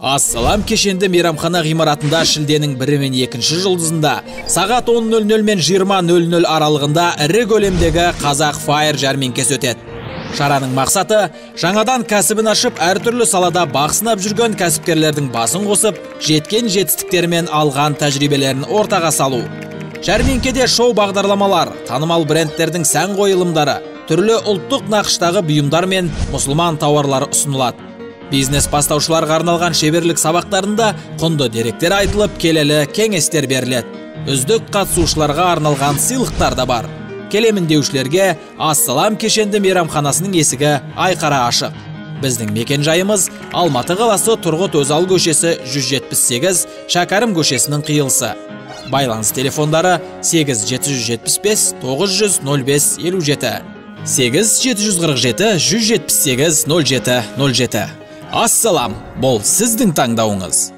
Ассалам кешенді мейрамхана ғимаратында шілденің 1 мен 2 жұлдызында сағат 10:00 мен 20:00 аралығында ірі көлемдегі Қазақ Файр жәрмеңкесі өтеді. Шараның мақсаты жаңадан кәсібін ашып, әртүрлі салада бақ сынап жүрген кәсіпкерлердің басын қосып, жеткен жетістіктері мен алған тәжірибелерін ортаға салу. Жәрмеңкеде шоу бағдарламалар, танымал брендтердің сән қойылымдары, түрлі ұлттық нақыштағы бұйымдар мен мұсылман тауарлары ұсынылады. Бизнес бастаушыларға арналған шеберлік сабақтарында құнды деректер айтылып, келелі кеңестер беріледі. Үздік қатысушыларға арналған сыйлықтар да бар. Келемін деушілерге Ассалам кешенді мейрамханасының есігі айқара ашық. Біздің мекен жайымыз Алматы қаласы Тұрғыт Өзал көшесі 178, Шәкәрім көшесінің қиылысы. Байланыс телефондары 8775 900 05 57, 8747 178 07 07. Ассалам, бұл сіздің таңдауыңыз.